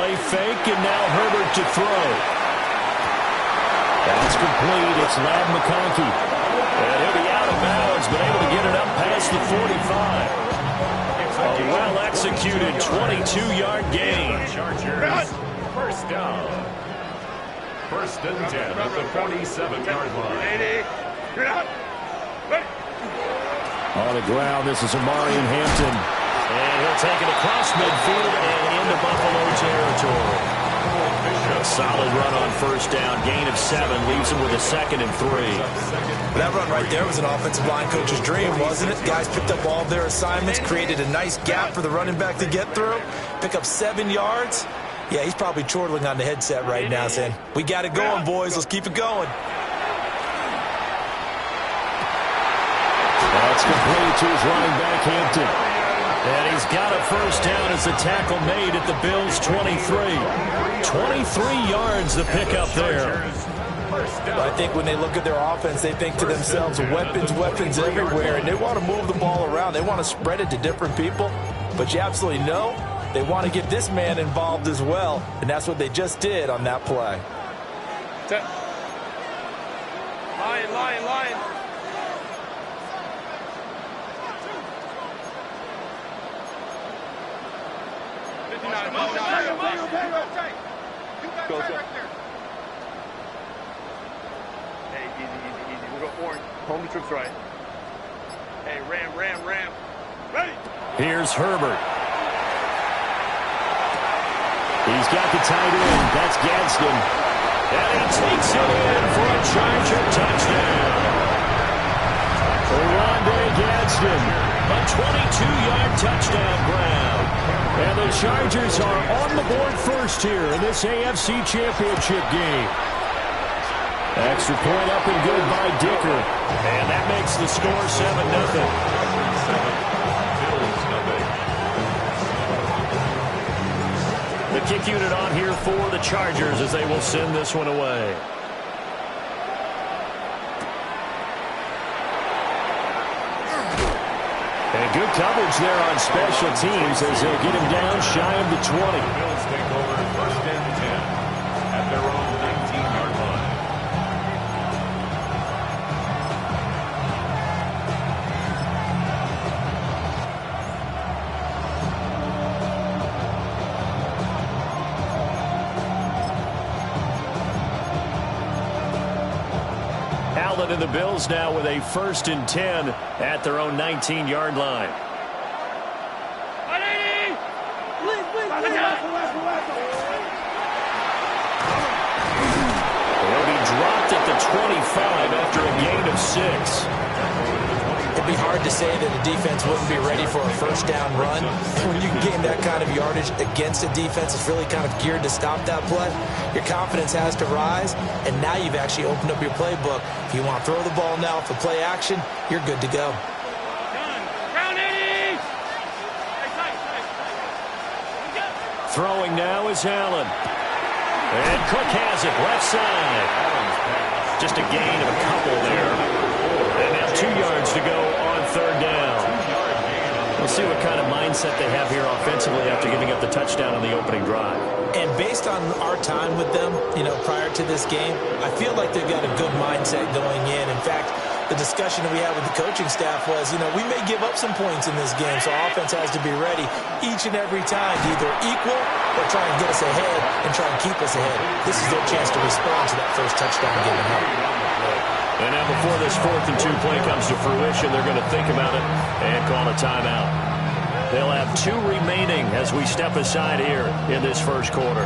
play fake, and now Herbert to throw. That's complete. It's Lab McConkey. And he'll be out of bounds, but able to get it up past the 45. A well-executed 22-yard gain. Chargers, first down. First and 10 at the 47-yard line. On the ground, this is Amarian Hampton. And he'll take it across midfield and into Buffalo territory. A solid run on first down. Gain of 7 leaves him with a 2nd and 3. That run right there was an offensive line coach's dream, wasn't it? Guys picked up all of their assignments, created a nice gap for the running back to get through, pick up 7 yards. Yeah, he's probably chortling on the headset right now saying, we got it going, boys. Let's keep it going. That's complete to his running back, Hampton. And he's got a first down as the tackle made at the Bills' 23. 23 yards the pickup there. I think when they look at their offense, they think to themselves, weapons, weapons everywhere, and they want to move the ball around. They want to spread it to different people. But you absolutely know they want to get this man involved as well, and that's what they just did on that play. Line. 59. Go. Hey, easy. We'll go orange. Home the trips right. Hey, ram. Ready. Here's Herbert. He's got the tight end. That's Gadsden. And he takes it in for a Charger touchdown. Rondé Gadsden, a 22-yard touchdown ground. And the Chargers are on the board first here in this AFC Championship game. Extra point up and good by Dicker. And that makes the score 7-0. The kick unit on here for the Chargers as they will send this one away. And good coverage there on special teams as they get him down shy of the 20. Bills take over first and 10 at their own 19-yard line. Allen and the Bills now with a first and 10 at their own 19-yard line. He'll be dropped at the 25 after a gain of 6. It'd be hard to say that a defense wouldn't be ready for a first down run. When you gain that kind of yardage against a defense that's really kind of geared to stop that play, your confidence has to rise, and now you've actually opened up your playbook. If you want to throw the ball now for play action, you're good to go. Throwing now is Allen. And Cook has it left side. Just a gain of a couple there. And now 2 yards to go on third down. We'll see what kind of mindset they have here offensively after giving up the touchdown on the opening drive. And based on our time with them, prior to this game, I feel like they've got a good mindset going in. In fact, the discussion that we had with the coaching staff was, we may give up some points in this game, so our offense has to be ready each and every time to either equal or try and get us ahead and try and keep us ahead. This is their chance to respond to that first touchdown given up. And now before this 4th and 2 play comes to fruition, they're going to think about it and call a timeout. They'll have 2 remaining as we step aside here in this first quarter.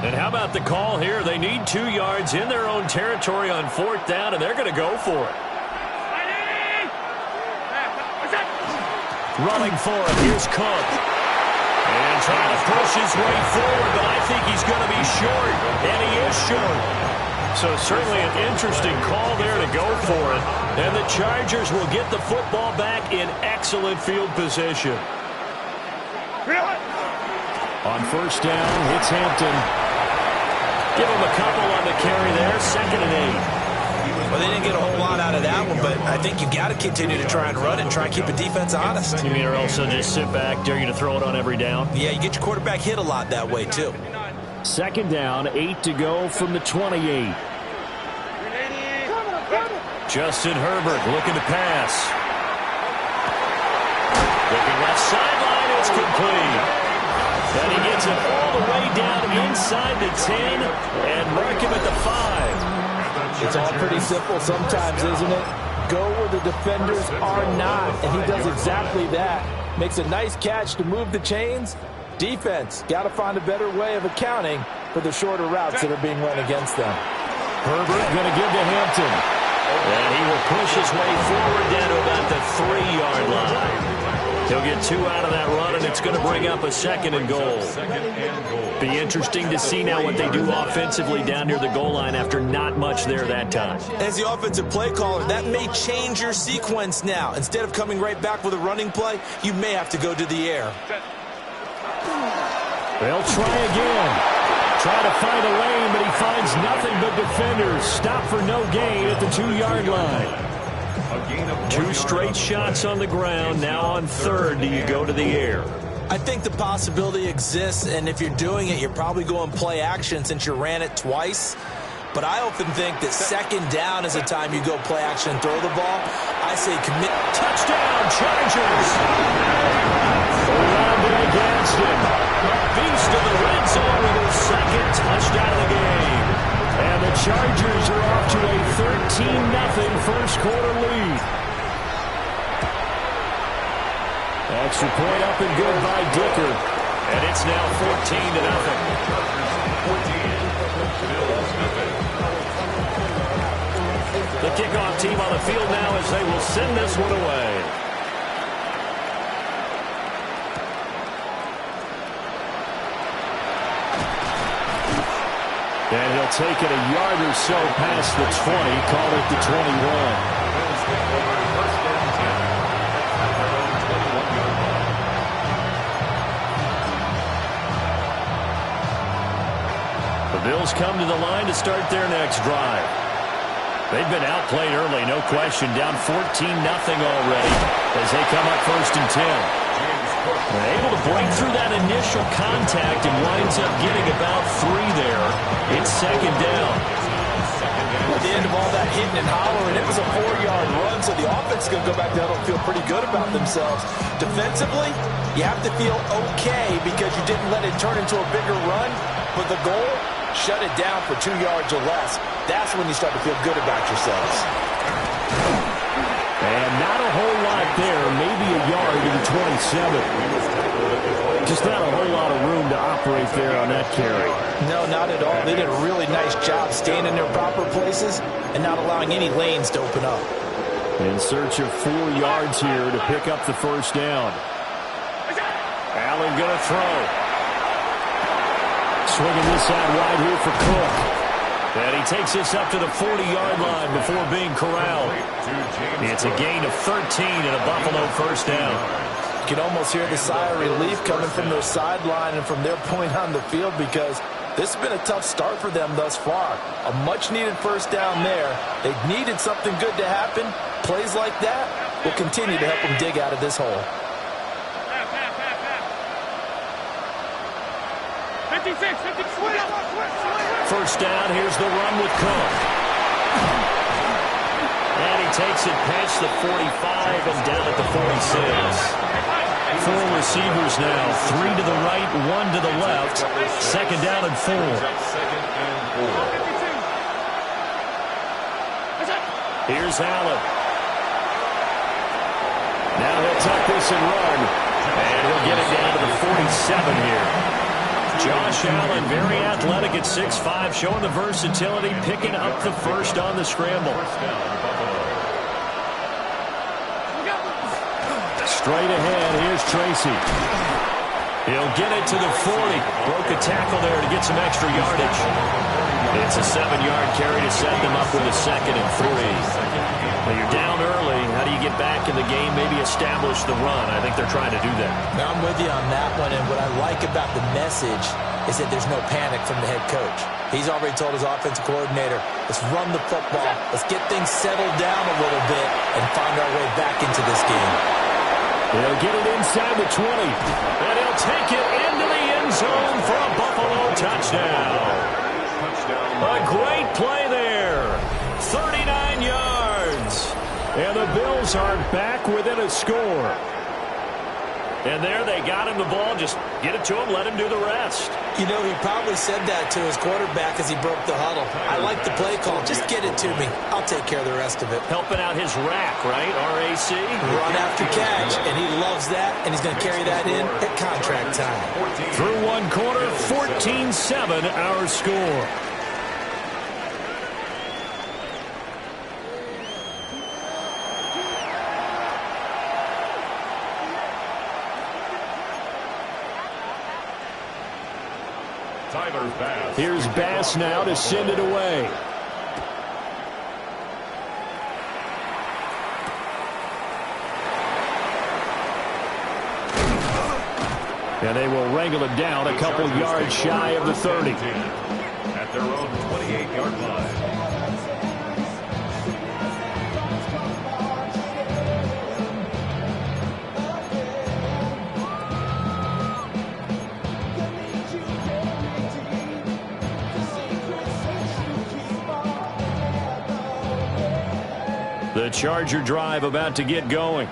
And how about the call here? They need 2 yards in their own territory on 4th down, and they're going to go for it. Running for it. Here's Cook. And trying to push his way forward, but I think he's going to be short, and he is short. So certainly an interesting call there to go for it. And the Chargers will get the football back in excellent field position. On first down, it's Hampton. Give him a couple on the carry there, 2nd and 8. Well, they didn't get a whole lot out of that one, but I think you got to continue to try and run it and try and keep the defense honest. You mean or also just sit back, dare you to throw it on every down? Yeah, you get your quarterback hit a lot that way, too. 2nd down, 8 to go from the 28. Justin Herbert looking to pass. Looking left sideline, it's complete. And he gets it all the way down inside the 10 and mark him at the 5. It's all pretty simple sometimes, isn't it? Go where the defenders are not, and he does exactly that. Makes a nice catch to move the chains. Defense, got to find a better way of accounting for the shorter routes that are being run against them. Herbert going to give to Hampton. And he will push his way forward down to about the 3-yard line. He'll get 2 out of that run, and it's going to bring up a 2nd and goal. Be interesting to see now what they do offensively down near the goal line after not much there that time. As the offensive play caller, that may change your sequence now. Instead of coming right back with a running play, you may have to go to the air. They'll try again. Try to find a lane, but he finds nothing but defenders. Stop for no gain at the 2-yard line. 2 straight shots on the ground. Now on 3rd, do you go to the air? I think the possibility exists, and if you're doing it, you're probably going play action since you ran it twice. But I often think that 2nd down is a time you go play action and throw the ball. I say commit. Touchdown, Chargers! Around it against him. Beast to the red zone with his 2nd touchdown of the game. And the Chargers are off to a 13-0 first quarter lead. Extra point up and good by Dicker. And it's now 14-0. The kickoff team on the field now as they will send this one away. And he'll take it a yard or so past the 20, call it the 21. The Bills come to the line to start their next drive. They've been outplayed early, no question, down 14-0 already as they come up 1st and 10. They're able to break through that initial contact and winds up getting about 3 there. It's 2nd down. At the end of all that hitting and hollering, it was a 4-yard run, so the offense is going to go back down and feel pretty good about themselves. Defensively, you have to feel okay because you didn't let it turn into a bigger run, but the goal, shut it down for 2 yards or less. That's when you start to feel good about yourselves. And not a whole lot there, maybe a yard to the 27. Just not a whole lot of room to operate there on that carry. No, not at all. They did a really nice job staying in their proper places and not allowing any lanes to open up. In search of 4 yards here to pick up the 1st down. Allen going to throw. Swinging this out wide here for Cook. And he takes this up to the 40-yard line before being corralled. It's a gain of 13 and a Buffalo 1st down. You can almost hear the sigh of relief coming from their sideline and from their point on the field because this has been a tough start for them thus far. A much-needed 1st down there. They needed something good to happen. Plays like that will continue to help them dig out of this hole. 56, 56. 1st down, here's the run with Cook. And he takes it past the 45 and down at the 46. 4 receivers now, 3 to the right, 1 to the left. 2nd down and 4. Here's Allen. Now he'll tuck this and run. And he'll get it down to the 47 here. Josh Allen, very athletic at 6'5", showing the versatility, picking up the 1st on the scramble. Straight ahead, here's Tracy. He'll get it to the 40. Broke a tackle there to get some extra yardage. It's a 7-yard carry to set them up with a 2nd and 3. Well, you're down early. How do you get back in the game, maybe establish the run? I think they're trying to do that. Now, I'm with you on that one, and what I like about the message is that there's no panic from the head coach. He's already told his offensive coordinator, let's run the football, let's get things settled down a little bit and find our way back into this game. They'll get it inside the 20, and he'll take it into the end zone for a Buffalo touchdown. A great play there. 39 yards. And the Bills are back within a score. And there they got him the ball. Just get it to him, let him do the rest. You know, he probably said that to his quarterback as he broke the huddle. I like the play call. Just get it to me. I'll take care of the rest of it. Helping out his rack, right? RAC. Run after catch, and he loves that, and he's going to carry that in at contract time. Through one quarter, 14-7 our score. Here's Bass now to send it away. And they will wrangle it down a couple yards shy of the 30. At their own 28-yard line. The Charger drive about to get going.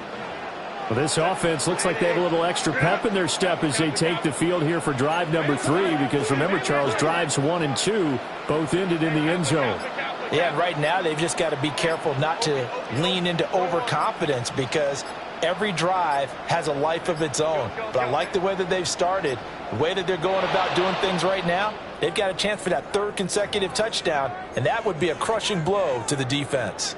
Well, this offense looks like they have a little extra pep in their step as they take the field here for drive number 3, because remember, Charles, drives 1 and 2 both ended in the end zone. Yeah, and right now they've just got to be careful not to lean into overconfidence, because every drive has a life of its own. But I like the way that they've started, the way that they're going about doing things right now. They've got a chance for that 3rd consecutive touchdown, and that would be a crushing blow to the defense.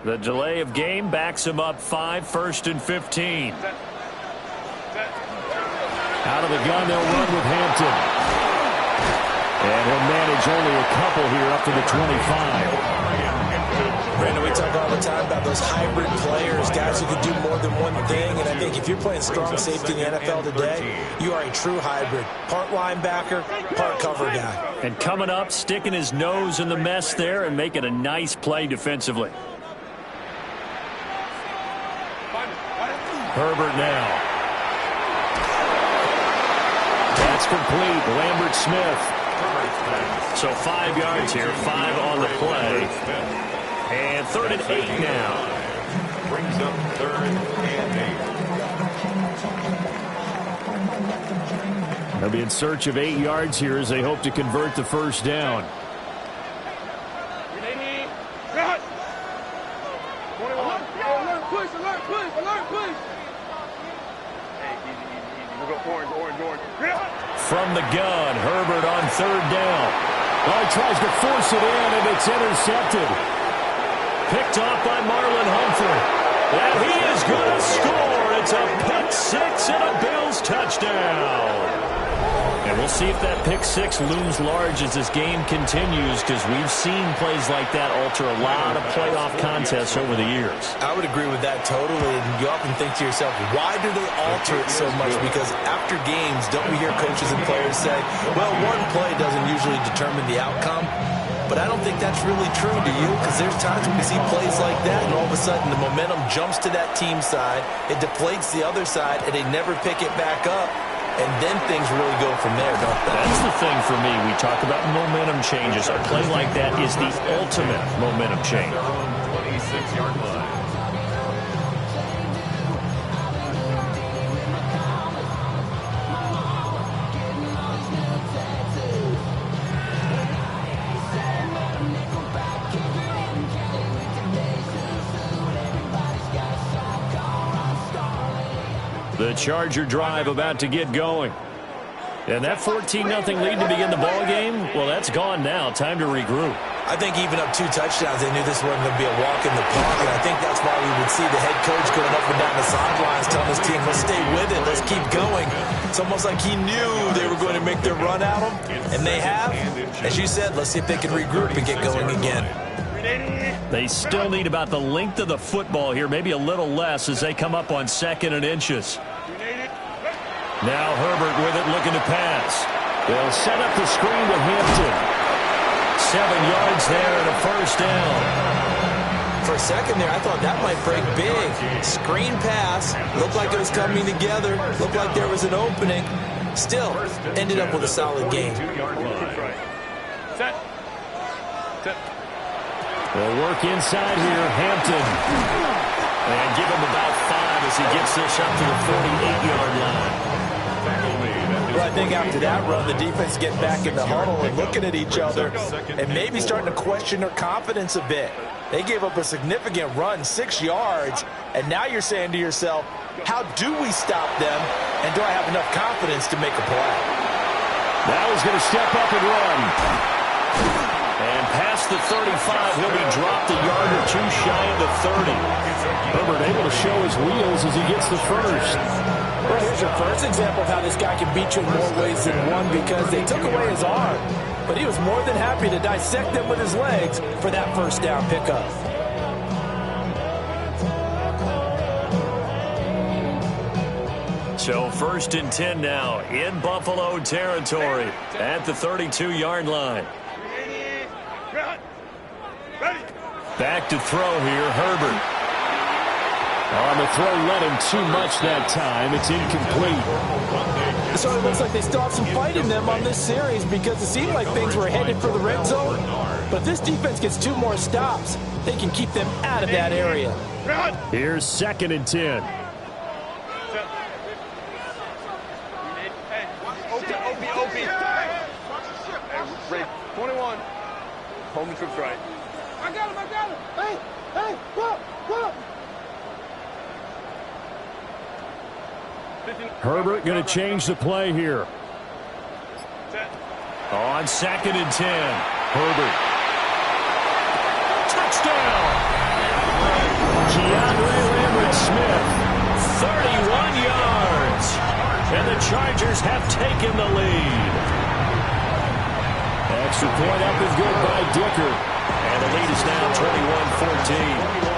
The delay of game backs him up 5, 1st and 15. Out of the gun, they'll run with Hampton. And he'll manage only a couple here up to the 25. Brandon, we talk all the time about those hybrid players, guys who can do more than one thing. And I think if you're playing strong safety in the NFL today, you are a true hybrid. Part linebacker, part cover guy. And coming up, sticking his nose in the mess there and making a nice play defensively. Herbert now. That's complete. Lambert Smith. So 5 yards here, 5 on the play. And 3rd and 8 now. Brings up 3rd and 8. They'll be in search of 8 yards here as they hope to convert the first down. From the gun, Herbert on 3rd down. Oh, he tries to force it in, and it's intercepted. Picked off by Marlon Humphrey. And he is going to score. It's a pick 6 and a Bills touchdown. And we'll see if that pick 6 looms large as this game continues, because we've seen plays like that alter a lot of playoff contests over the years. I would agree with that totally. And you often think to yourself, why do they alter it so much? Because after games, don't we hear coaches and players say, well, one play doesn't usually determine the outcome? But I don't think that's really true, do you? Because there's times when we see plays like that, and all of a sudden the momentum jumps to that team side, it deflates the other side, and they never pick it back up. And then things really go from there, don't they? That's the thing for me. We talk about momentum changes. A play like that is the ultimate momentum change. 26-yard line. The Charger drive about to get going. And that 14-0 lead to begin the ball game, well, that's gone now. Time to regroup. I think even up 2 touchdowns, they knew this wasn't going to be a walk in the park, and I think that's why we would see the head coach going up and down the sidelines telling his team, let's stay with it, let's keep going. It's almost like he knew they were going to make their run at him, and they have. As you said, let's see if they can regroup and get going again. They still need about the length of the football here, maybe a little less as they come up on 2nd and inches. Now Herbert with it, looking to pass. They'll set up the screen to Hampton. 7 yards there and a first down. For a second there, I thought that might break big. Screen pass. Looked like it was coming together. Looked like there was an opening. Still, ended up with a solid game. Set. They'll work inside here, Hampton. And give him about 5 as he gets this up to the 48-yard line. Well, I think after that run, the defense getting back in the huddle and looking at each other and maybe starting to question their confidence a bit. They gave up a significant run, 6 yards, and now you're saying to yourself, how do we stop them, and do I have enough confidence to make a play? Now he's going to step up and run. And past the 35, he'll be dropped a yard or 2 shy of the 30. Herbert able to show his wheels as he gets the first. Well, here's your first example of how this guy can beat you in more ways than one, because they took away his arm, but he was more than happy to dissect them with his legs for that first down pickup. So 1st and 10 now in Buffalo territory at the 32-yard line. Back to throw here, Herbert. On the throw, led him too much that time. It's incomplete. So it looks like they still have some fight in them on this series, because it seemed like things were headed for the red zone. But if this defense gets 2 more stops, they can keep them out of that area. Here's 2nd and 10. Hey, 21. Home trips right. I got him. Hey, whoa. Herbert going to change the play here. On 2nd and 10. Herbert. Touchdown! Keandre Smith, 31 yards. And the Chargers have taken the lead. Extra point up and good by Dicker. And the lead is now 21-14.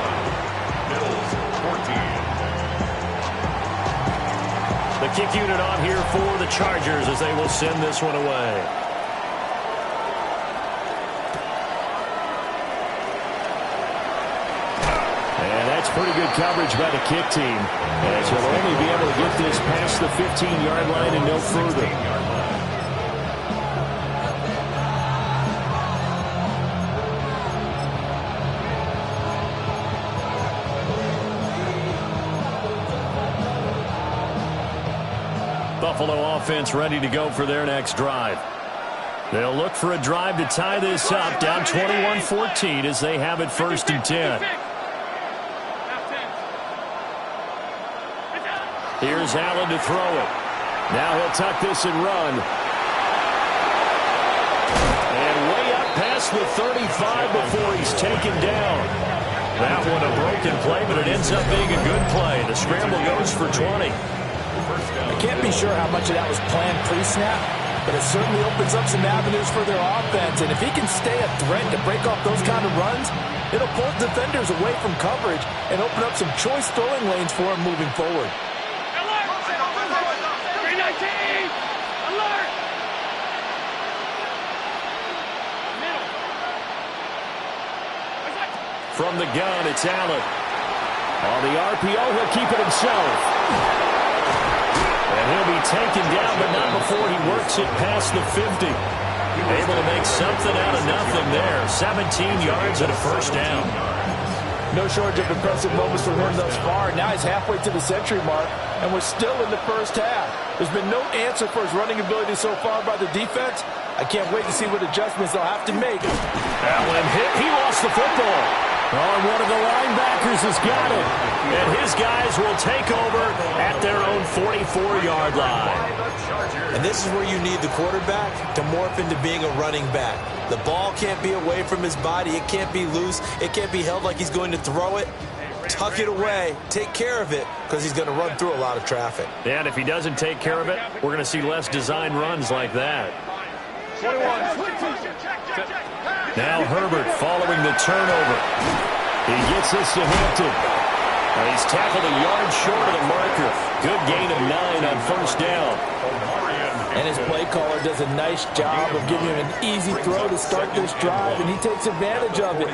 The kick unit on here for the Chargers as they will send this one away. And that's pretty good coverage by the kick team, as he'll only be able to get this past the 15-yard line and no further. Buffalo offense ready to go for their next drive. They'll look for a drive to tie this up, down 21-14 as they have it 1st and 10. Here's Allen to throw it. Now he'll tuck this and run. And way up past the 35 before he's taken down. That one a broken play, but it ends up being a good play. The scramble goes for 20. I can't be sure how much of that was planned pre-snap, but it certainly opens up some avenues for their offense. And if he can stay a threat to break off those kind of runs, it'll pull defenders away from coverage and open up some choice throwing lanes for him moving forward. From the gun, it's Allen. On the RPO, he'll keep it himself. And he'll be taken down, but not before he works it past the 50. Able to make something out of nothing there. 17 yards and a first down. No shortage of impressive moments from him thus far. Now he's halfway to the century mark, and we're still in the first half. There's been no answer for his running ability so far by the defense. I can't wait to see what adjustments they'll have to make. Allen hit. He lost the football. Oh, and one of the linebackers has got it. And his guys will take over at their own 44-yard line. And this is where you need the quarterback to morph into being a running back. The ball can't be away from his body. It can't be loose. It can't be held like he's going to throw it. Tuck it away. Take care of it because he's going to run through a lot of traffic. And if he doesn't take care of it, we're going to see less design runs like that. 21. Now Herbert following the turnover. He gets this to Hampton. And he's tackled a yard short of the marker. Good gain of 9 on first down. And his play caller does a nice job of giving him an easy throw to start this drive, and he takes advantage of it.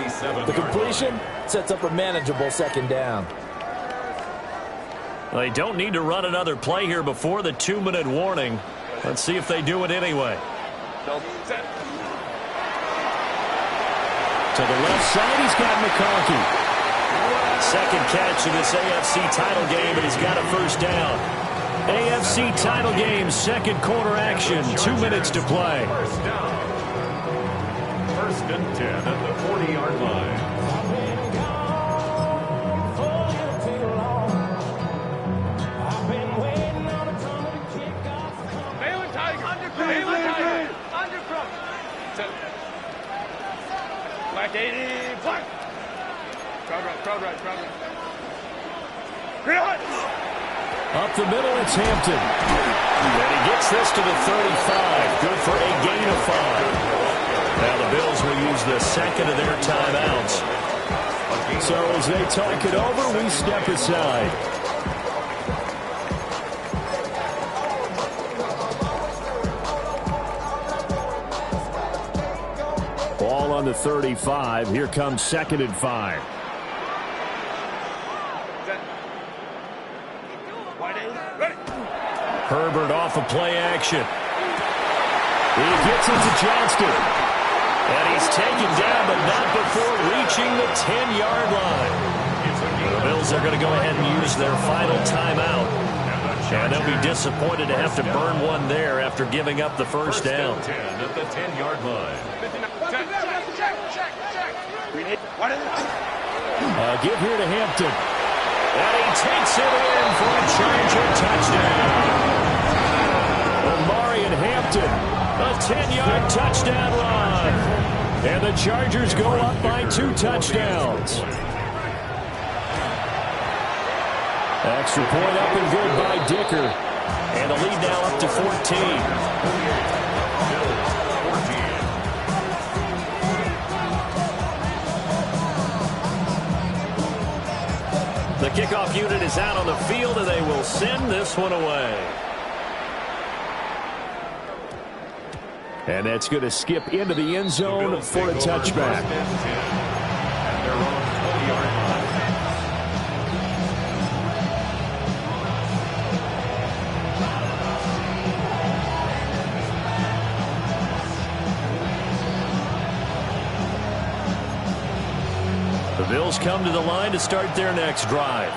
The completion sets up a manageable second down. They don't need to run another play here before the 2-minute warning. Let's see if they do it anyway. To the left side, he's got McConkey. Second catch in this AFC title game, and he's got a first down. AFC title game, second quarter action, 2 minutes to play. First down. First and 10 at the 40-yard line. Baylor Tiger. Baylor Tiger. Undercross. Black 80. Black. Crowd right. Green. Up the middle, it's Hampton. And he gets this to the 35. Good for a gain of 5. Now the Bills will use the second of their timeouts. So as they talk it over, we step aside. Ball on the 35. Here comes second and 5. Herbert off of play action. He gets it to Johnston. And he's taken down, but not before reaching the 10-yard line. The Bills are going to go ahead and use their final timeout. And they'll be disappointed to have to burn one there after giving up the first down. 10 at the 10-yard line. Give here to Hampton. And he takes it in for a Charger touchdown. Omari and Hampton, a 10-yard touchdown run. And the Chargers go up by 2 touchdowns. Extra point up and good by Dicker. And the lead now up to 14. The kickoff unit is out on the field, and they will send this one away. And that's going to skip into the end zone for a touchback. The Bills come to the line to start their next drive.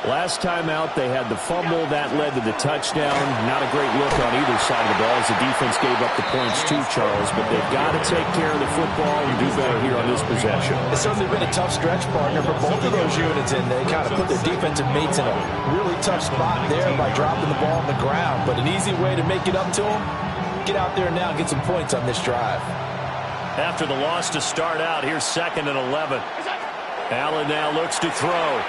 Last time out, they had the fumble. That led to the touchdown. Not a great look on either side of the ball as the defense gave up the points too, Charles. But they've got to take care of the football and do better here on this possession. It's certainly been a tough stretch, partner, for both of those units, and they kind of put their defensive mates in a really tough spot there by dropping the ball on the ground. But an easy way to make it up to them, get out there now and get some points on this drive. After the loss to start out, here's second and 11. Allen now looks to throw.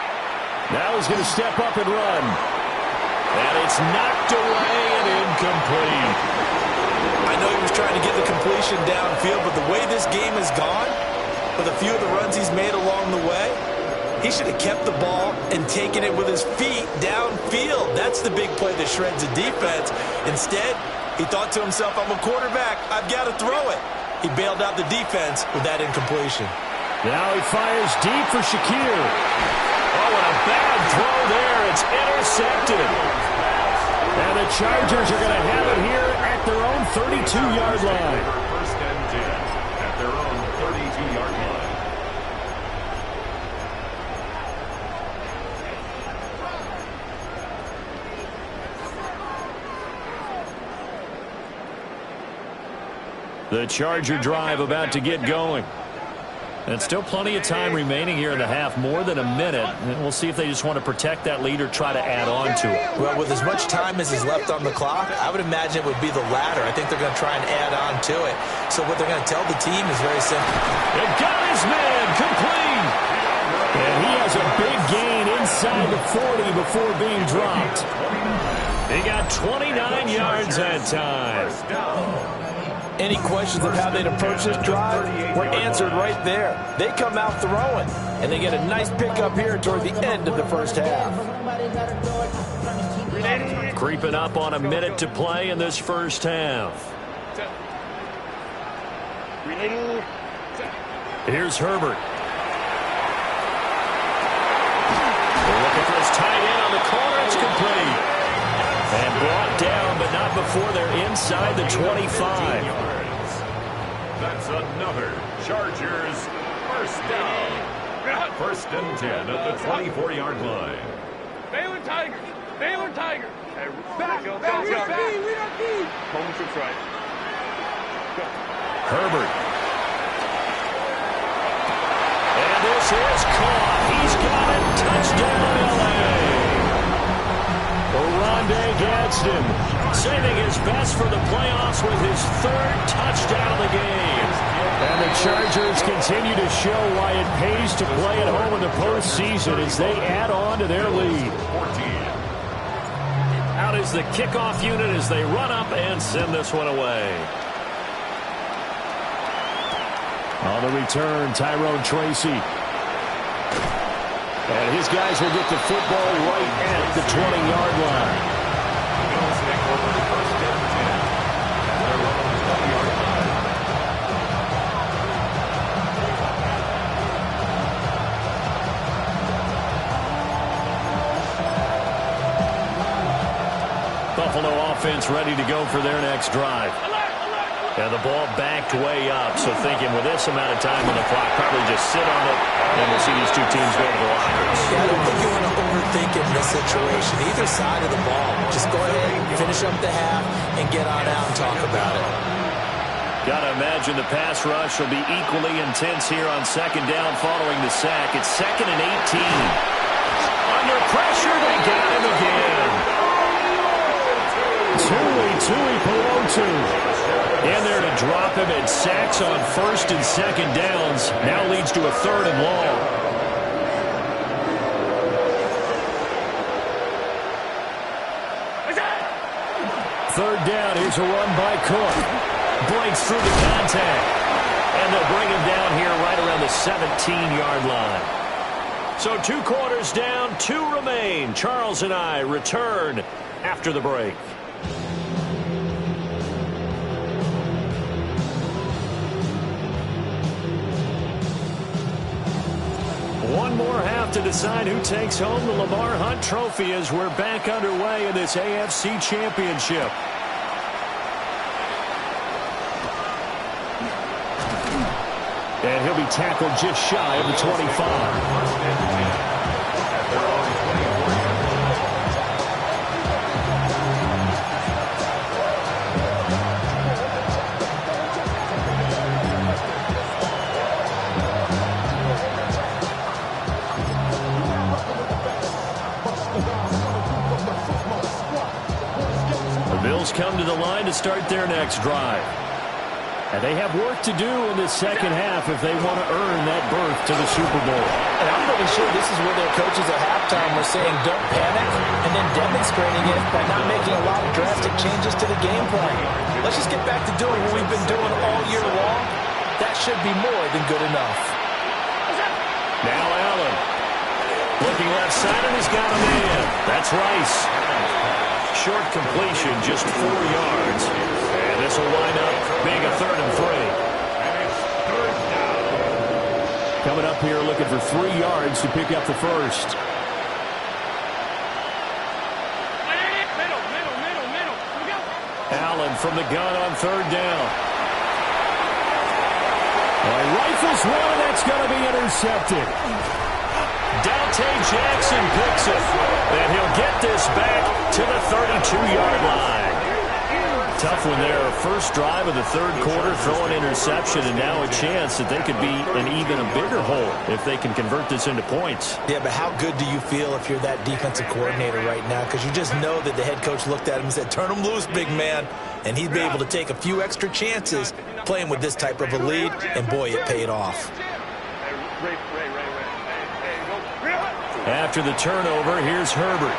Now he's going to step up and run. And it's knocked away and incomplete. I know he was trying to get the completion downfield, but the way this game has gone, with a few of the runs he's made along the way, he should have kept the ball and taken it with his feet downfield. That's the big play that shreds the defense. Instead, he thought to himself, I'm a quarterback. I've got to throw it. He bailed out the defense with that incompletion. Now he fires deep for Shakir. Oh, and a bad throw there. It's intercepted. And the Chargers are going to have it here at their own 32-yard line. First and 10 at their own 32-yard line. The Charger drive about to get going. And still plenty of time remaining here in the half, more than a minute. And we'll see if they just want to protect that lead or try to add on to it. Well, with as much time as is left on the clock, I would imagine it would be the latter. I think they're going to try and add on to it. So what they're going to tell the team is very simple. It got his man complete. And he has a big gain inside the 40 before being dropped. He got 29 yards that time. Any questions of how they'd approach this drive were answered right there. They come out throwing, and they get a nice pickup here toward the end of the first half. Creeping up on a minute to play in this first half. Here's Herbert. They're looking for his tight end on the corner. It's complete. And brought down, but not before they're inside the 25. That's another Chargers first down. First and 10 at the 24-yard line. Baylor Tigers. Baylor Tigers. Hey, Back. go. We don't need. Home trips right. Go. Herbert. And this is caught. He's got it. Touchdown, L.A. Rondé Gadsden saving his best for the playoffs with his third touchdown of the game. And the Chargers continue to show why it pays to play at home in the postseason as they add on to their lead. Out is the kickoff unit as they run up and send this one away. On the return, Tyrone Tracy. And his guys will get the football right at the 20-yard line. Bills take over first and 10. They're on the 20-yard line. Buffalo offense ready to go for their next drive. And the ball backed way up, so thinking with this amount of time on the clock, probably just sit on it, and we'll see these two teams go to the lockers. Yeah, I don't think you want to overthink it in this situation. Either side of the ball. Just go ahead, finish up the half, and get on out and talk about it. Got to imagine the pass rush will be equally intense here on second down following the sack. It's 2nd and 18. Under pressure, they got him again. Tui Pelotu. In there to drop him, and sacks on first and second downs. Now leads to a 3rd and long. Third down, here's a run by Cook. Breaks through the contact. And they'll bring him down here right around the 17-yard line. So 2 quarters down, 2 remain. Charles and I return after the break. One more half to decide who takes home the Lamar Hunt Trophy as we're back underway in this AFC Championship. And he'll be tackled just shy of the 25. Come to the line to start their next drive. And they have work to do in this second half if they want to earn that berth to the Super Bowl. And I'm pretty sure this is where their coaches at halftime were saying don't panic, and then demonstrating it by not making a lot of drastic changes to the game plan. Let's just get back to doing what we've been doing all year long. That should be more than good enough. Now Allen. Looking left side, and he's got a man. That's Rice. Short completion, just 4 yards. And this will wind up being a 3rd and 3. And it's 3rd down. Coming up here looking for 3 yards to pick up the first. Middle. Allen from the gun on 3rd down. Rifles one, and that's going to be intercepted. Dante Jackson picks it, and he'll get this back to the 32-yard line. tough one there. First drive of the third quarter, throw an interception, and now a chance that they could be in even a bigger hole if they can convert this into points. Yeah, but how good do you feel if you're that defensive coordinator right now? Because you just know that the head coach looked at him and said, turn him loose, big man. And he'd be able to take a few extra chances playing with this type of a lead, and boy, it paid off. After the turnover, here's Herbert.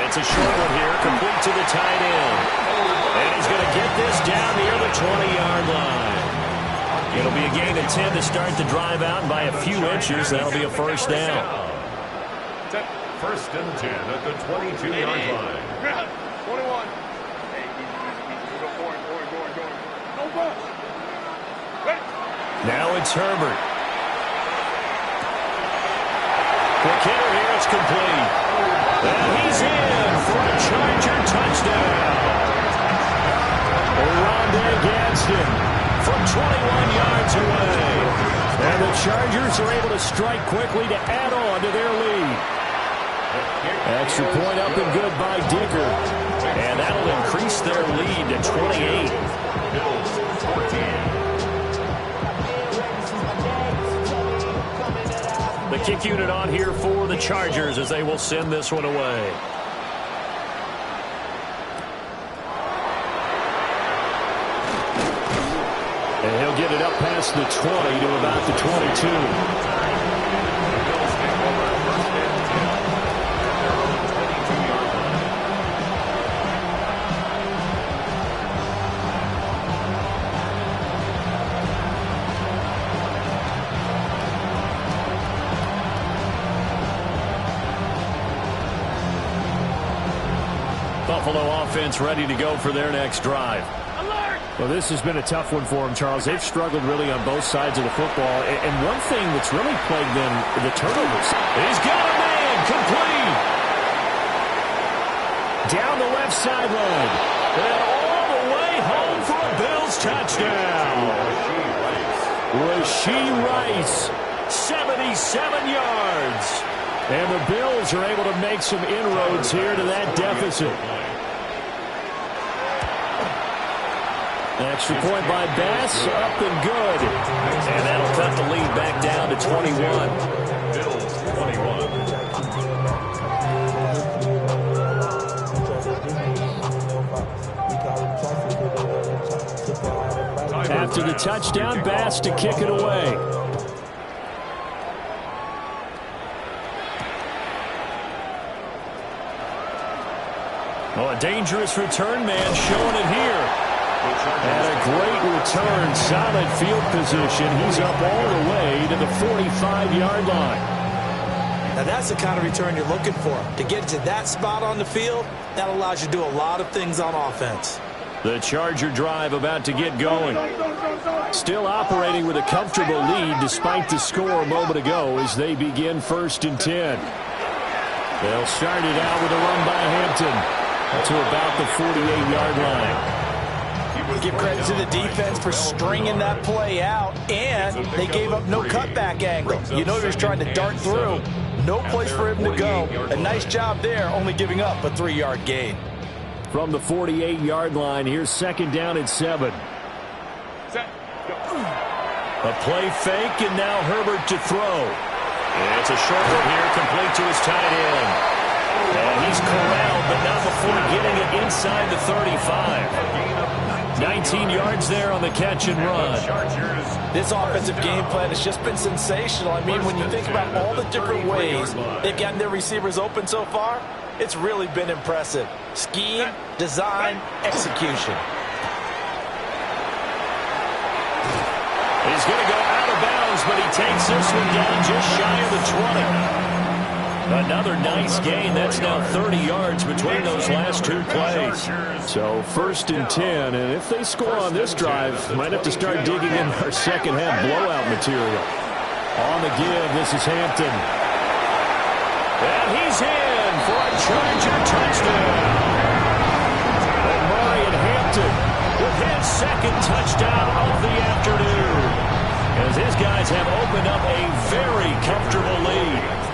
It's a short one here, complete to the tight end. And he's going to get this down near the 20-yard line. It'll be a gain of 10 to start the drive out, and by a few inches, that'll be a first down. First and 10 at the 22-yard line. 21. Hey, easy. Go forward. No ball. Now it's Herbert. Quick hitter here, it's complete. And he's in for a Charger touchdown. Rondé Gadsden from 21 yards away. And the Chargers are able to strike quickly to add on to their lead. Extra point up and good by Dicker. And that'll increase their lead to 28. Bills 14. The kick unit on here for the Chargers as they will send this one away. And he'll get it up past the 20 to about the 22. Buffalo offense ready to go for their next drive. Well, this has been a tough one for them, Charles. They've struggled really on both sides of the football. And one thing that's really plagued them, the turnovers. He's got a man, complete. Down the left sideline. And all the way home for a Bills touchdown. Rashee Rice, 77 yards. And the Bills are able to make some inroads here to that deficit. Extra point by Bass, up and good. And that'll cut the lead back down to 21. Bills 21. After the touchdown, Bass to kick it away. Oh, a dangerous return man showing it here. And a great return, solid field position. He's up all the way to the 45-yard line. Now that's the kind of return you're looking for. To get to that spot on the field, that allows you to do a lot of things on offense. The Charger drive about to get going. Still operating with a comfortable lead despite the score a moment ago as they begin first and 10. They'll start it out with a run by Hampton to about the 48-yard line. Give credit to the defense for stringing that play out, and they gave up no cutback angle. You know he was trying to dart through. No place for him to go. A nice job there, only giving up a 3-yard gain. From the 48-yard line, here's second down and 7. A play fake, and now Herbert to throw. And it's a short one here, complete to his tight end. And he's corralled, but not before getting it inside the 35. 19 yards there on the catch and run. This offensive game plan has just been sensational. I mean, when you think about all the different ways they've gotten their receivers open so far, it's really been impressive. Scheme, design, execution. He's going to go out of bounds, but he takes this one down just shy of the 20. Another nice gain. That's now 30 yards between those last two plays. So first and 10, and if they score on this drive, might have to start digging in our second half blowout material. On the give, this is Hampton. And he's in for a Charger touchdown. And Marion Hampton with his second touchdown of the afternoon, as his guys have opened up a very comfortable lead.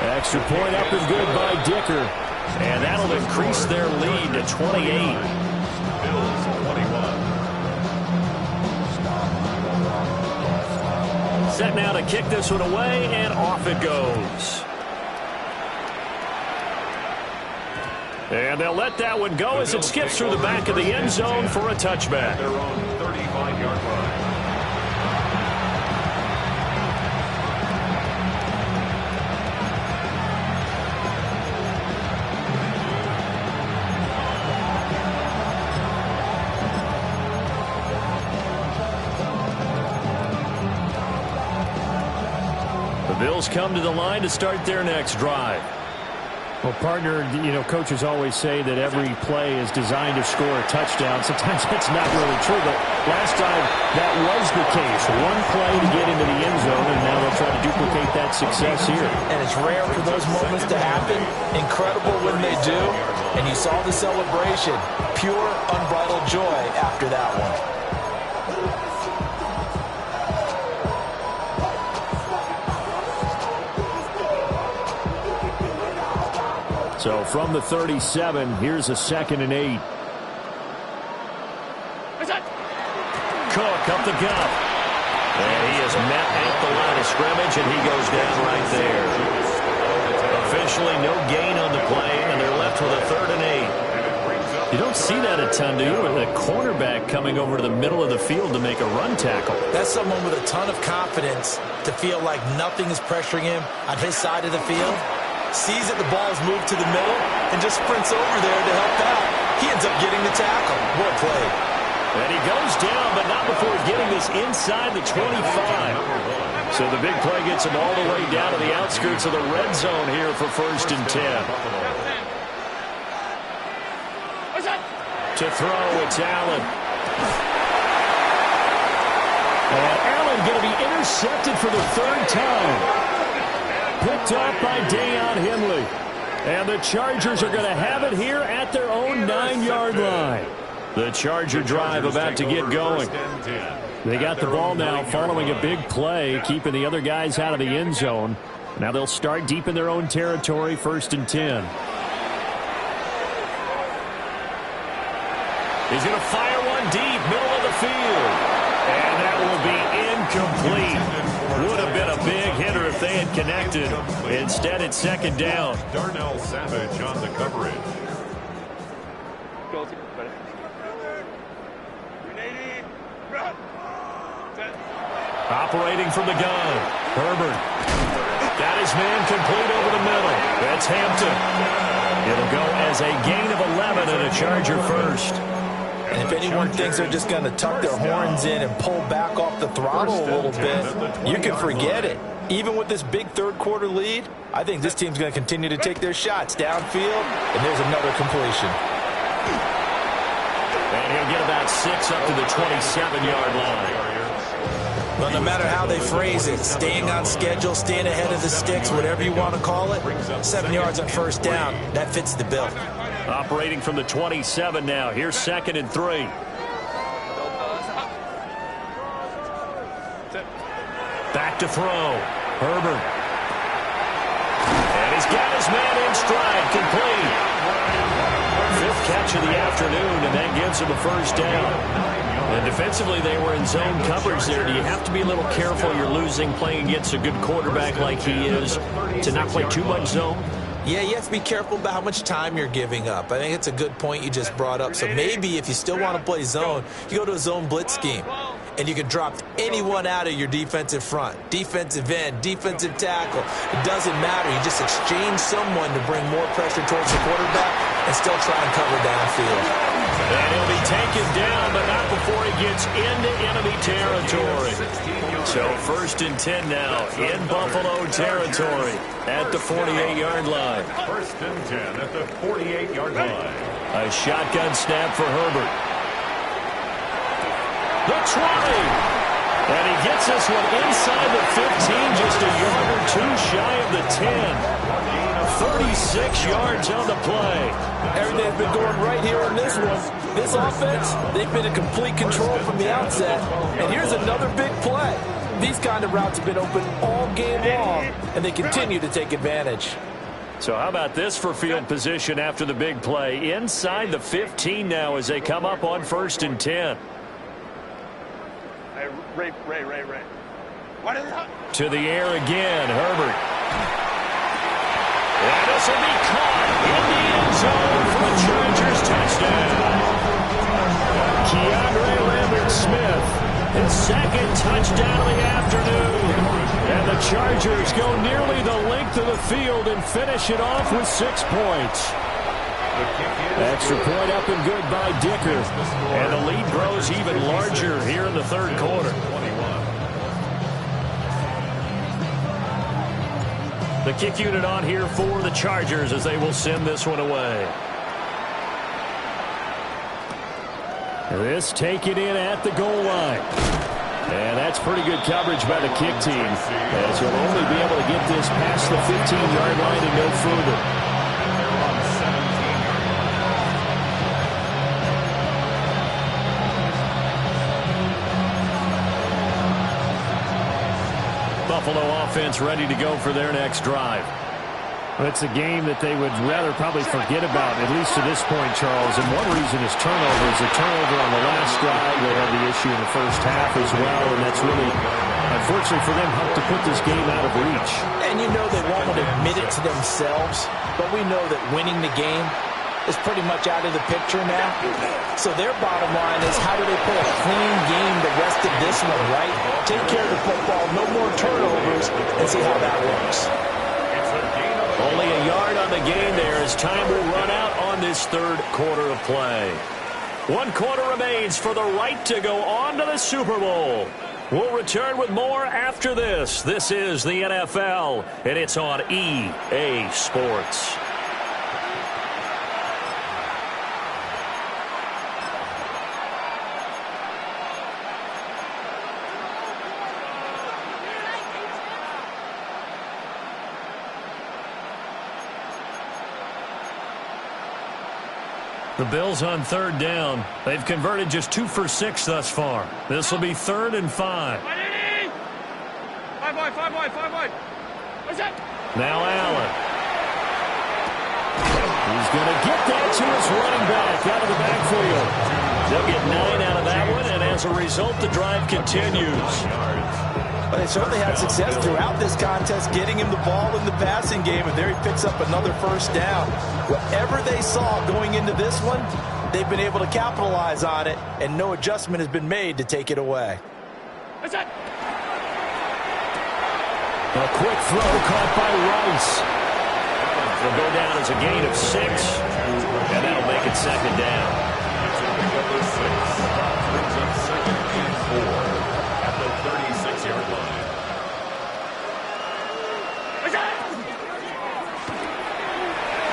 Extra point up and good by Dicker. And that'll increase their lead to 28. Bills 21. Set now to kick this one away, and off it goes. And they'll let that one go as it skips through the back of the end zone for a touchback. Their own 35-yard line. The Bills come to the line to start their next drive. Well, partner, coaches always say that every play is designed to score a touchdown. Sometimes that's not really true, but last time that was the case. One play to get into the end zone, and now they'll try to duplicate that success here. And it's rare for those moments to happen. Incredible when they do. And you saw the celebration. Pure, unbridled joy after that one. So from the 37, here's a 2nd and 8. Cook up the gut. And he is met at the line of scrimmage, and he goes down right there. Officially no gain on the play, and they're left with a 3rd and 8. You don't see that a ton, do you? With a cornerback coming over to the middle of the field to make a run tackle. That's someone with a ton of confidence to feel like nothing is pressuring him on his side of the field. Sees that the ball is moved to the middle and just sprints over there to help out. He ends up getting the tackle. What play. And he goes down, but not before getting this inside the 25. So the big play gets him all the way down to the outskirts of the red zone here for 1st and 10. To throw, it's Allen. And Allen going to be intercepted for the 3rd time. Picked off by Deion Henley. And the Chargers are going to have it here at their own 9-yard line. The Charger drive about to get going. They got the ball now following a big play, keeping the other guys out of the end zone. Now they'll start deep in their own territory, 1st and 10. He's going to fire one deep, middle of the field. And that will be incomplete. Would have been a big hitter if they had connected. Instead, it's 2nd down. Darnell Savage on the coverage. Operating from the gun. Herbert. Got his man complete over the middle. That's Hampton. It'll go as a gain of 11 and a Charger first. And if anyone thinks they're just going to tuck their horns in and pull back off the throttle a little bit, you can forget it. Even with this big 3rd quarter lead, I think this team's going to continue to take their shots downfield, and there's another completion. And he'll get about 6 up to the 27-yard line. Well, no matter how they phrase it, staying on schedule, staying ahead of the sticks, whatever you want to call it, 7 yards on 1st down, that fits the bill. Operating from the 27 now. Here's 2nd and 3. Back to throw. Herbert. And he's got his man in stride, complete. 5th catch of the afternoon, and that gives him a 1st down. And defensively, they were in zone coverage there. Do you have to be a little careful? You're losing playing against a good quarterback like he is to not play too much zone? Yeah, you have to be careful about how much time you're giving up. I think it's a good point you just brought up. So maybe if you still want to play zone, you go to a zone blitz scheme. And you can drop anyone out of your defensive front. Defensive end, defensive tackle. It doesn't matter. You just exchange someone to bring more pressure towards the quarterback and still try and cover downfield. And he'll be taken down, but not before he gets into enemy territory. So 1st and 10 now in Buffalo territory at the 48-yard line. 1st and 10 at the 48-yard line. A shotgun snap for Herbert. The 20. And he gets this one inside the 15, just a yard or 2 shy of the 10. 36 yards on the play. Everything's been going right here in this one. This offense, they've been in complete control from the outset. And here's another big play. These kind of routes have been open all game long, and they continue to take advantage. So how about this for field position after the big play? Inside the 15 now as they come up on 1st and 10. Hey, Ray. What is that? To the air again, Herbert. And this will be caught in the end zone for the Chargers touchdown. Keandre Lambert-Smith, his second touchdown of the afternoon. And the Chargers go nearly the length of the field and finish it off with 6 points. Extra point up and good by Dicker. And the lead grows even larger here in the third quarter. The kick unit on here for the Chargers as they will send this one away. This taken in at the goal line. And that's pretty good coverage by the kick team, as he'll only be able to get this past the 15-yard line and no further. Buffalo offense ready to go for their next drive. Well, it's a game that they would rather probably forget about, at least to this point, Charles. And one reason is turnovers. A turnover on the last drive. They had the issue in the first half as well, and that's really, unfortunately for them, helped to put this game out of reach. And you know they won't admit it to themselves, but we know that winning the game is pretty much out of the picture now. So their bottom line is, how do they play a clean game the rest of this one, right? Take care of the football, no more turnovers, and see how that works. Only a yard on the gain there as time will run out on this third quarter of play. 1 quarter remains for the right to go on to the Super Bowl. We'll return with more after this. This is the NFL, and it's on EA Sports. The Bills on 3rd down. They've converted just 2 for 6 thus far. This will be 3rd and 5. 5 wide. What's that? Now Allen. He's going to get that to his running back out of the backfield. They'll get 9 out of that one, and as a result, the drive continues. But they certainly had success throughout this contest getting him the ball in the passing game, and there he picks up another first down. Whatever they saw going into this one, they've been able to capitalize on it, and no adjustment has been made to take it away. What's that? A quick throw caught by Rice. It'll go down as a gain of 6, and that'll make it 2nd down. Number 6 brings up 2nd and 4 at the 36-yard line.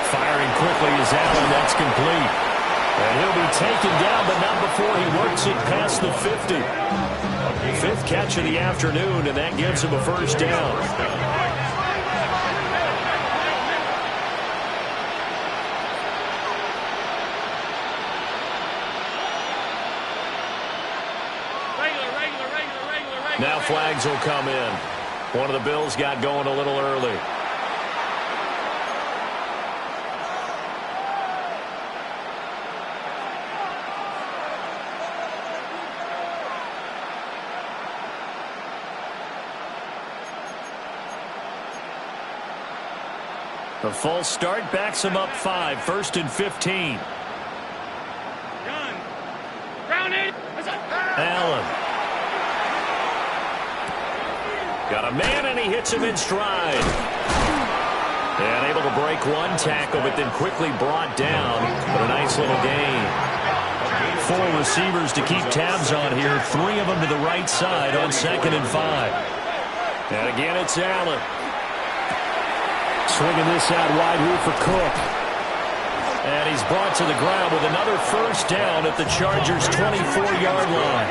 Firing quickly is Allen. That's complete. And he'll be taken down, but not before he works it past the 50. 5th catch of the afternoon, and that gives him a first down. Now flags will come in. One of the Bills got going a little early. The false start backs him up 5, 1st and 15. Grounded. Allen. Got a man, and he hits him in stride. And able to break one tackle, but then quickly brought down. But a nice little gain. 4 receivers to keep tabs on here. 3 of them to the right side on 2nd and 5. And again, it's Allen. Swinging this out wide here for Cook. And he's brought to the ground with another first down at the Chargers' 24-yard line.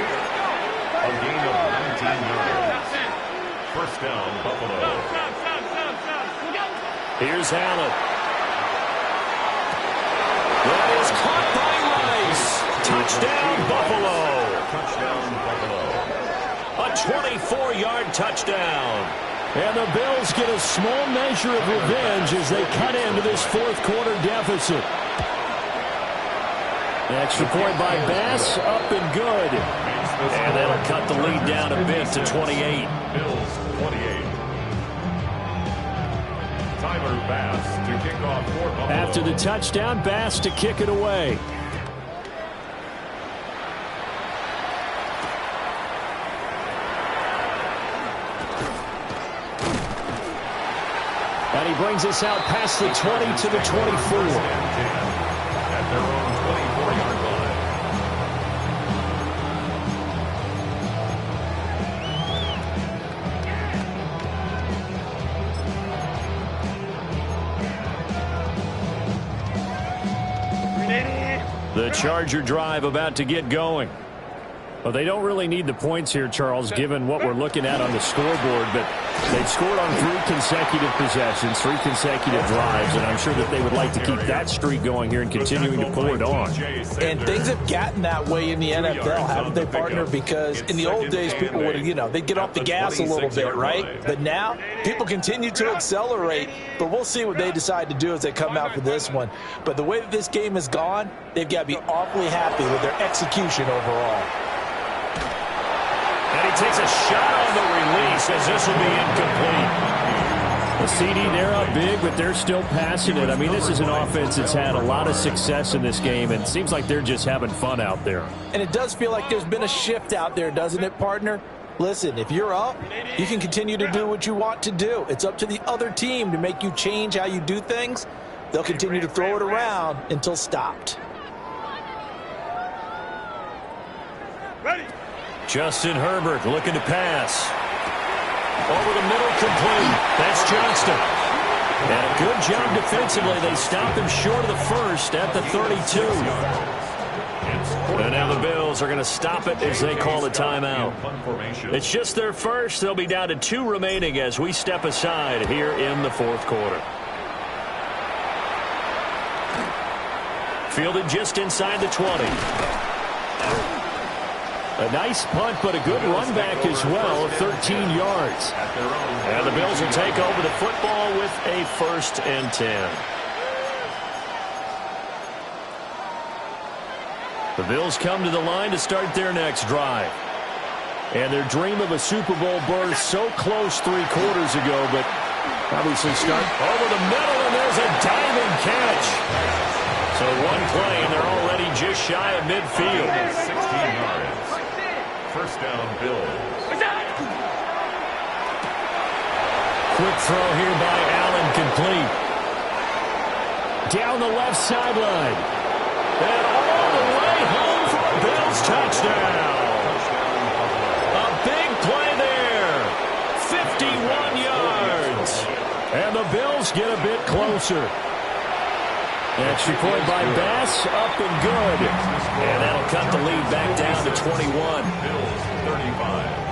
A gain of 19 yards. First down, Buffalo. Here's Allen. That is caught by Rice. Touchdown, Buffalo. Touchdown, Buffalo. A 24-yard touchdown. And the Bills get a small measure of revenge as they cut into this fourth-quarter deficit. An extra point by Bass, up and good. And that'll cut the lead down a bit to 28. Bills 28. Tyler Bass to kick off for Buffalo. After the touchdown, Bass to kick it away. And he brings us out past the 20 to the 24. At their own 24-yard line. The Charger drive about to get going. Well, they don't really need the points here, Charles, given what we're looking at on the scoreboard, but they've scored on 3 consecutive possessions, 3 consecutive drives, and I'm sure that they would like to keep that streak going here and continuing to pull it on. And things have gotten that way in the NFL, haven't they, partner? Because in the old days, people would, they'd get off the gas a little bit, right? But now, people continue to accelerate, but we'll see what they decide to do as they come out for this one. But the way that this game has gone, they've got to be awfully happy with their execution overall. And he takes a shot on the release as this will be incomplete. The CD, they're up big, but they're still passing it. I mean, this is an offense that's had a lot of success in this game, and it seems like they're just having fun out there. And it does feel like there's been a shift out there, doesn't it, partner? Listen, if you're up, you can continue to do what you want to do. It's up to the other team to make you change how you do things. They'll continue to throw it around until stopped. Ready. Justin Herbert looking to pass. Over the middle, complete. That's Johnston. And a good job defensively. They stop him short of the first at the 32. And now the Bills are going to stop it as they call a timeout. It's just their first. They'll be down to 2 remaining as we step aside here in the fourth quarter. Fielded just inside the 20. A nice punt, but a good run back as well of 13 yards. And the Bills will take over the football with a 1st and 10. The Bills come to the line to start their next drive. And their dream of a Super Bowl berth so close 3 quarters ago, but obviously start over the middle, and there's a diving catch. So one play, and they're already just shy of midfield. 16 yards. 1st down, Bills. Quick throw here by Allen, complete. Down the left sideline. And all the way home for a Bills touchdown. A big play there. 51 yards. And the Bills get a bit closer. Extra point by Bass, up and good. And that'll cut the lead back down to 21.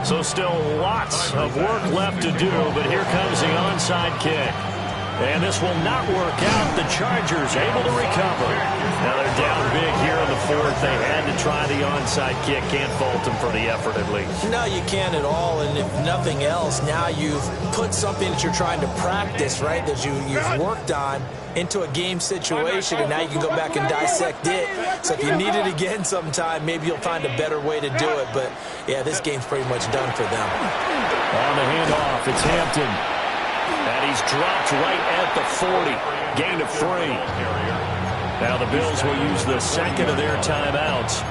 So still lots of work left to do, but here comes the onside kick. And this will not work out. The Chargers able to recover. Now they're down big here in the 4th. They had to try the onside kick. Can't fault them for the effort at least. No, you can't at all. And if nothing else, now you've put something that you're trying to practice, right, that you've worked on into a game situation, and now you can go back and dissect it. So if you need it again sometime, maybe you'll find a better way to do it. But, yeah, this game's pretty much done for them. On the handoff, it's Hampton. And he's dropped right at the 40. Gain of 3. Now the Bills will use the 2nd of their timeouts.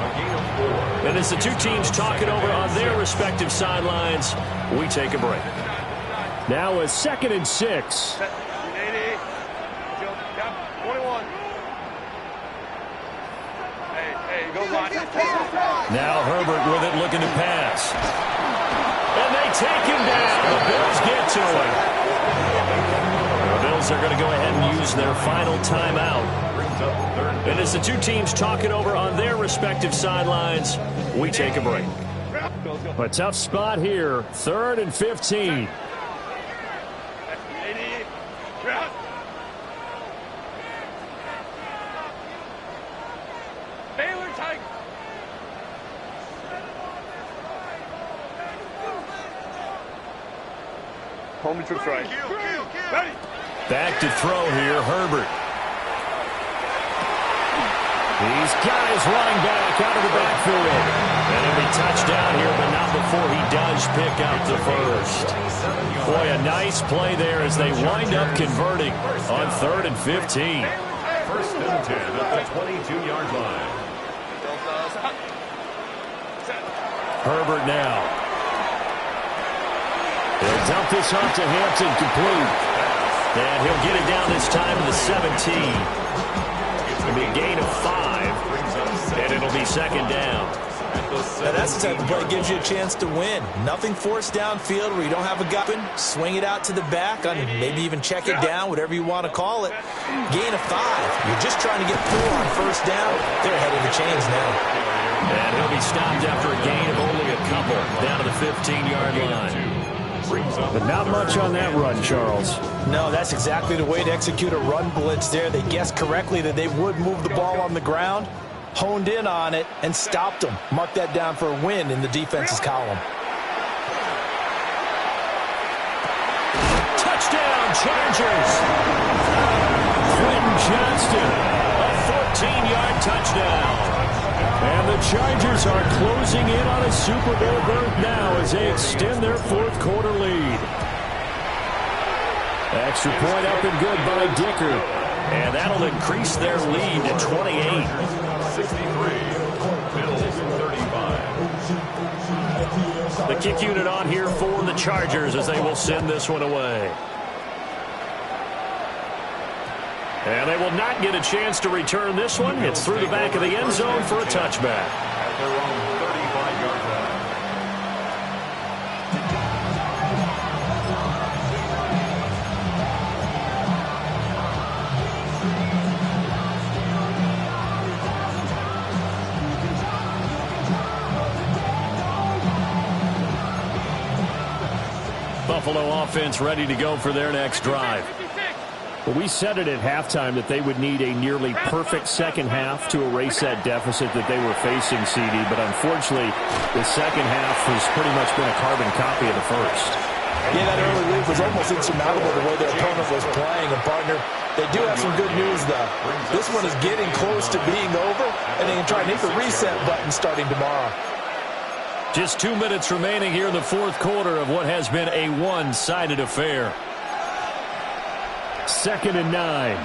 And as the 2 teams talk it over on their respective sidelines, we take a break. Now a 2nd and 6. 21. Hey, go line. Now Herbert with it, looking to pass. And they take him down. The Bills get to him. The Bills are going to go ahead and use their final timeout. And as the 2 teams talk it over on their respective sidelines, we take a break. A tough spot here. 3rd and 15. Home trips right. Ready. Back to throw here, Herbert. He's got his running back out of the backfield. And it'll be touchdown here, but not before he does pick up the first. Boy, a nice play there as they wind up converting on 3rd and 15. 1st and 10 at the 22-yard line. Herbert now. He'll dump this off to Hampton, complete. And he'll get it down this time to the 17. It'll be a gain of 5, and it'll be 2nd down. Now that's the type of play that gives you a chance to win. Nothing forced downfield where you don't have a guy. Swing it out to the back, maybe even check it down, whatever you want to call it. Gain of 5. You're just trying to get 4 on 1st down. They're ahead of the chains now. And he'll be stopped after a gain of only a couple down to the 15-yard line. But not much on that run, Charles. No, that's exactly the way to execute a run blitz there. They guessed correctly that they would move the ball on the ground, honed in on it, and stopped them. Mark that down for a win in the defense's column. Touchdown, Chargers! Quentin Johnston, a 14-yard touchdown. And the Chargers are closing in on a Super Bowl berth now as they extend their 4th quarter lead. Extra point up and good by Dicker. And that'll increase their lead to 28. 63, Bills 35. The kick unit on here for the Chargers as they will send this one away. And they will not get a chance to return this one. It's through the back of the end zone for a touchback. At their own 35-yard line. Buffalo offense ready to go for their next drive. Well, we said it at halftime that they would need a nearly perfect second half to erase that deficit that they were facing, CD. But unfortunately, the second half has pretty much been a carbon copy of the first. Yeah, that early lead was almost insurmountable the way their opponent was playing. And, partner, they do have some good news, though. This one is getting close to being over, and they can try and hit the reset button starting tomorrow. Just 2 minutes remaining here in the 4th quarter of what has been a one-sided affair. 2nd and 9. Five.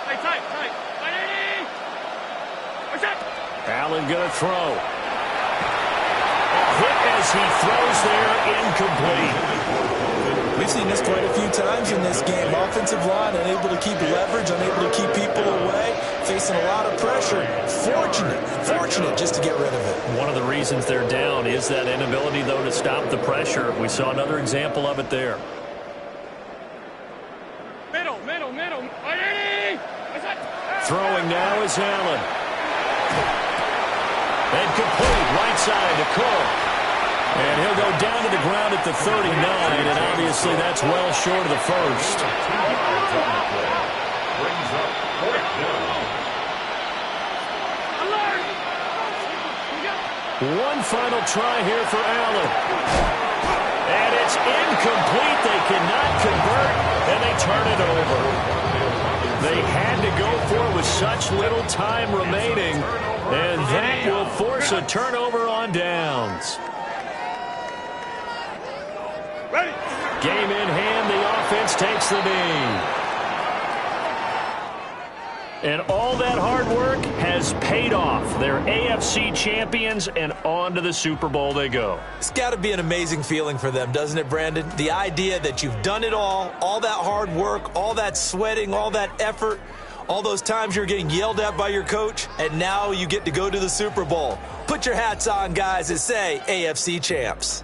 Hey, tight. Allen going to throw. Hit as he throws there, incomplete. We've seen this quite a few times in this game. Offensive line unable to keep leverage, unable to keep people away, facing a lot of pressure. Fortunate just to get rid of it. One of the reasons they're down is that inability, though, to stop the pressure. We saw another example of it there. Middle. Throwing now is Allen. And complete, right side to Cook. And he'll go down to the ground at the 39, and obviously that's well short of the first. Brings up 4th down. One final try here for Allen. And it's incomplete. They cannot convert, and they turn it over. They had to go for it with such little time remaining, and that will force a turnover on downs. Ready. Game in hand, the offense takes the knee. And all that hard work has paid off. They're AFC champions, and on to the Super Bowl they go. It's got to be an amazing feeling for them, doesn't it, Brandon? The idea that you've done it all that hard work, all that sweating, all that effort, all those times you're getting yelled at by your coach, and now you get to go to the Super Bowl. Put your hats on, guys, and say AFC champs.